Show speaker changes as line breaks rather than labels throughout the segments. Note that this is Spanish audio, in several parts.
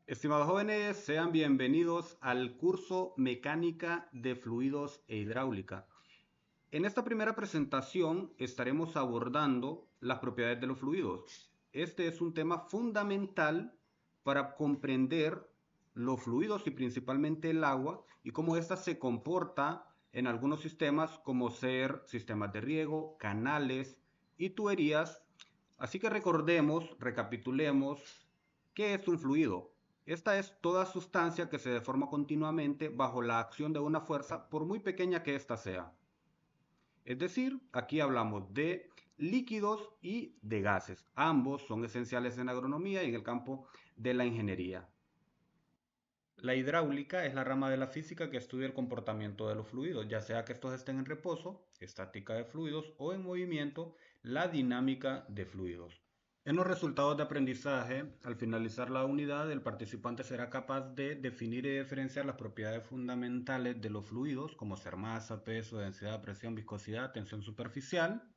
Estimados jóvenes, sean bienvenidos al curso Mecánica de Fluidos e Hidráulica. En esta primera presentación estaremos abordando las propiedades de los fluidos. Este es un tema fundamental para comprender los fluidos y principalmente el agua y cómo ésta se comporta en algunos sistemas como ser sistemas de riego, canales y tuberías. Así que recapitulemos, ¿qué es un fluido? Esta es toda sustancia que se deforma continuamente bajo la acción de una fuerza, por muy pequeña que ésta sea. Es decir, aquí hablamos de líquidos y de gases. Ambos son esenciales en agronomía y en el campo de la ingeniería. La hidráulica es la rama de la física que estudia el comportamiento de los fluidos, ya sea que estos estén en reposo, estática de fluidos, o en movimiento, la dinámica de fluidos. En los resultados de aprendizaje, al finalizar la unidad, el participante será capaz de definir y diferenciar las propiedades fundamentales de los fluidos, como ser masa, peso, densidad, presión, viscosidad, tensión superficial,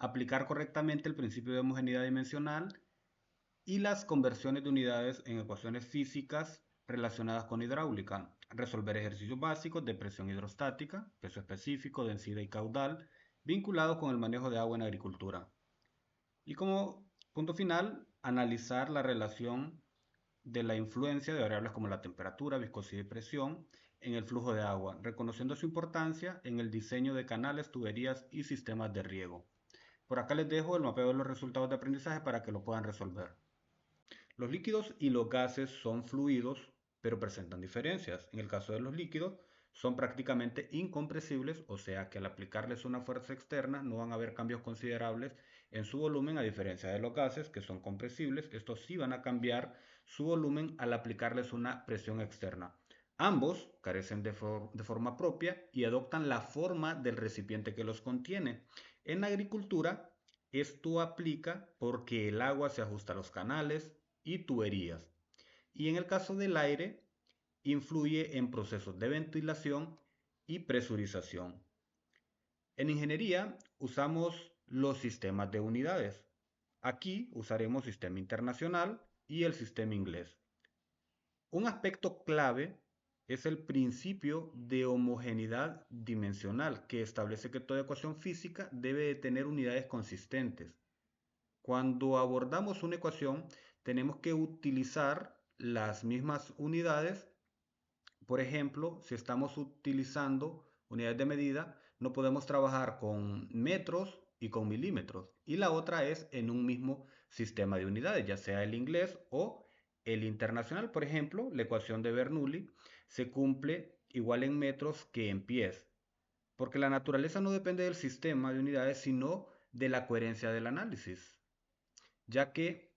aplicar correctamente el principio de homogeneidad dimensional y las conversiones de unidades en ecuaciones físicas relacionadas con hidráulica, resolver ejercicios básicos de presión hidrostática, peso específico, densidad y caudal, vinculados con el manejo de agua en agricultura. Y como punto final, analizar la relación de la influencia de variables como la temperatura, viscosidad y presión en el flujo de agua, reconociendo su importancia en el diseño de canales, tuberías y sistemas de riego. Por acá les dejo el mapeo de los resultados de aprendizaje para que lo puedan resolver. Los líquidos y los gases son fluidos, pero presentan diferencias. En el caso de los líquidos, son prácticamente incompresibles, o sea que al aplicarles una fuerza externa no van a haber cambios considerables en su volumen, a diferencia de los gases, que son compresibles. Estos sí van a cambiar su volumen al aplicarles una presión externa. Ambos carecen de forma propia y adoptan la forma del recipiente que los contiene. En la agricultura, esto aplica porque el agua se ajusta a los canales y tuberías. Y en el caso del aire, influye en procesos de ventilación y presurización. En ingeniería usamos los sistemas de unidades. Aquí usaremos sistema internacional y el sistema inglés. Un aspecto clave es el principio de homogeneidad dimensional, que establece que toda ecuación física debe de tener unidades consistentes. Cuando abordamos una ecuación, tenemos que utilizar las mismas unidades. Por ejemplo, si estamos utilizando unidades de medida, no podemos trabajar con metros y con milímetros. Y la otra es en un mismo sistema de unidades, ya sea el inglés o el internacional. Por ejemplo, la ecuación de Bernoulli se cumple igual en metros que en pies, porque la naturaleza no depende del sistema de unidades, sino de la coherencia del análisis, ya que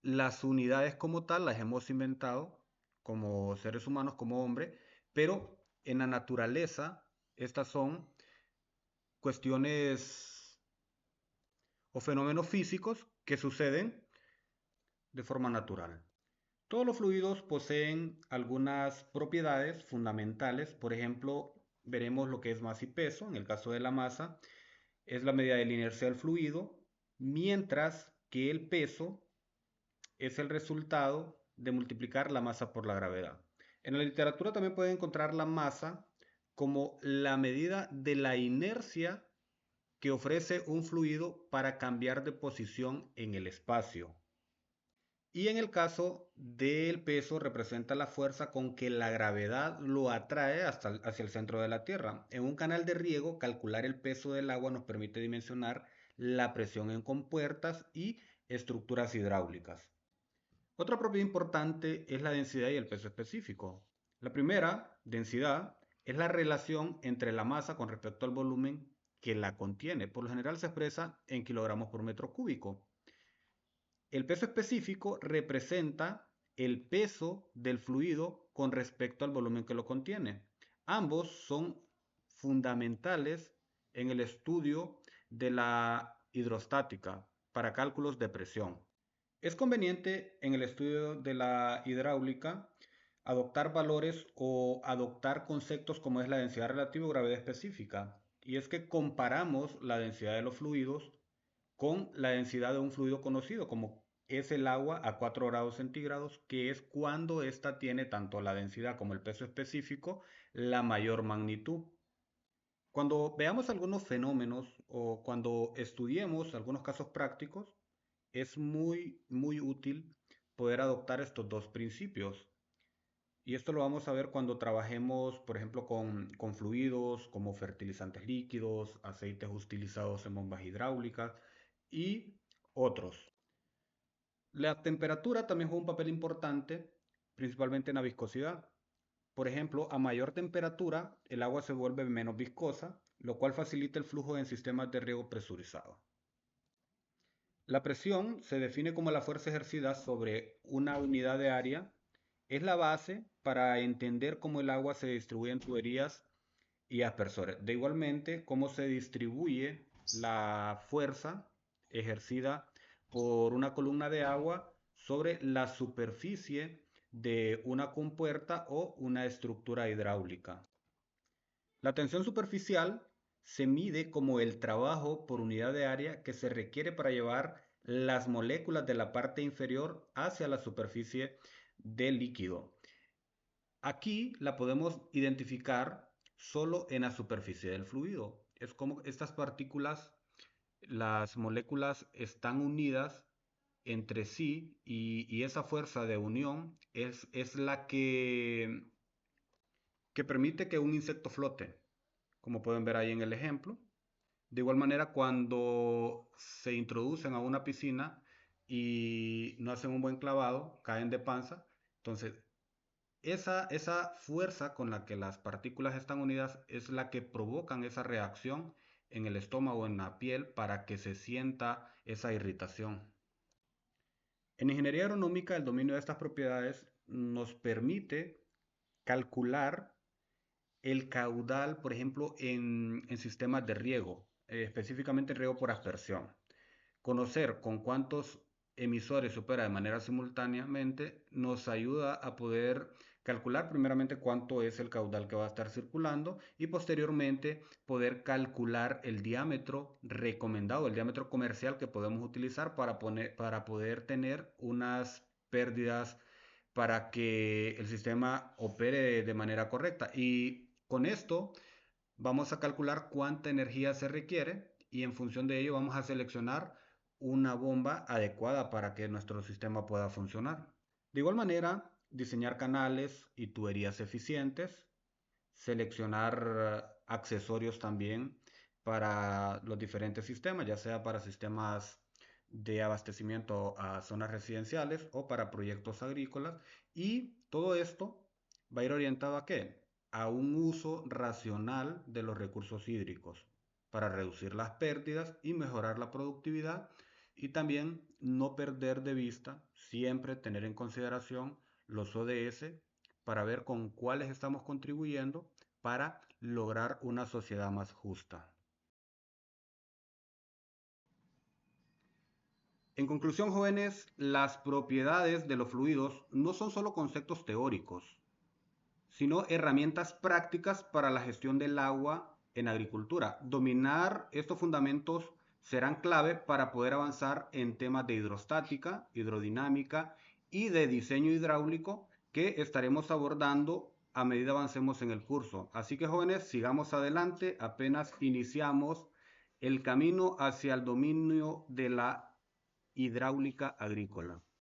las unidades como tal las hemos inventado como seres humanos, como hombres, pero en la naturaleza estas son cuestiones o fenómenos físicos que suceden de forma natural. Todos los fluidos poseen algunas propiedades fundamentales. Por ejemplo, veremos lo que es masa y peso. En el caso de la masa, es la medida de la inercia del fluido, mientras que el peso es el resultado de multiplicar la masa por la gravedad. En la literatura también pueden encontrar la masa como la medida de la inercia que ofrece un fluido para cambiar de posición en el espacio. Y en el caso del peso representa la fuerza con que la gravedad lo atrae hacia el centro de la Tierra. En un canal de riego, calcular el peso del agua nos permite dimensionar la presión en compuertas y estructuras hidráulicas. Otra propiedad importante es la densidad y el peso específico. La primera, densidad, es la relación entre la masa con respecto al volumen que la contiene. Por lo general se expresa en kilogramos por metro cúbico. El peso específico representa el peso del fluido con respecto al volumen que lo contiene. Ambos son fundamentales en el estudio de la hidrostática para cálculos de presión. Es conveniente en el estudio de la hidráulica adoptar valores o adoptar conceptos como es la densidad relativa o gravedad específica. Y es que comparamos la densidad de los fluidos con la densidad de un fluido conocido, como es el agua a 4 grados centígrados, que es cuando ésta tiene tanto la densidad como el peso específico, la mayor magnitud. Cuando veamos algunos fenómenos o cuando estudiemos algunos casos prácticos, es muy útil poder adoptar estos dos principios. Y esto lo vamos a ver cuando trabajemos, por ejemplo, con fluidos como fertilizantes líquidos, aceites utilizados en bombas hidráulicas y otros. La temperatura también juega un papel importante, principalmente en la viscosidad. Por ejemplo, a mayor temperatura, el agua se vuelve menos viscosa, lo cual facilita el flujo en sistemas de riego presurizado. La presión se define como la fuerza ejercida sobre una unidad de área. Es la base para entender cómo el agua se distribuye en tuberías y aspersores. De igualmente, cómo se distribuye la fuerza ejercida por una columna de agua sobre la superficie de una compuerta o una estructura hidráulica. La tensión superficial se mide como el trabajo por unidad de área que se requiere para llevar las moléculas de la parte inferior hacia la superficie del líquido. Aquí la podemos identificar solo en la superficie del fluido. Es como estas partículas, las moléculas están unidas entre sí y esa fuerza de unión es la que permite que un insecto flote, como pueden ver ahí en el ejemplo. De igual manera, cuando se introducen a una piscina y no hacen un buen clavado, caen de panza. Entonces, esa fuerza con la que las partículas están unidas es la que provocan esa reacción en el estómago, en la piel, para que se sienta esa irritación. En ingeniería agronómica, el dominio de estas propiedades nos permite calcular el caudal, por ejemplo, en sistemas de riego, específicamente riego por aspersión. Conocer con cuántos emisores se opera de manera simultáneamente nos ayuda a poder calcular primeramente cuánto es el caudal que va a estar circulando y posteriormente poder calcular el diámetro recomendado, el diámetro comercial que podemos utilizar para poder tener unas pérdidas para que el sistema opere de manera correcta. Y con esto vamos a calcular cuánta energía se requiere y en función de ello vamos a seleccionar una bomba adecuada para que nuestro sistema pueda funcionar. De igual manera, diseñar canales y tuberías eficientes, seleccionar accesorios también para los diferentes sistemas, ya sea para sistemas de abastecimiento a zonas residenciales o para proyectos agrícolas. Y todo esto va a ir orientado a ¿qué? A un uso racional de los recursos hídricos para reducir las pérdidas y mejorar la productividad y también no perder de vista, siempre tener en consideración los ODS para ver con cuáles estamos contribuyendo para lograr una sociedad más justa. En conclusión, jóvenes, las propiedades de los fluidos no son solo conceptos teóricos, sino herramientas prácticas para la gestión del agua en agricultura. Dominar estos fundamentos serán clave para poder avanzar en temas de hidrostática, hidrodinámica y de diseño hidráulico que estaremos abordando a medida avancemos en el curso. Así que jóvenes, sigamos adelante, apenas iniciamos el camino hacia el dominio de la hidráulica agrícola.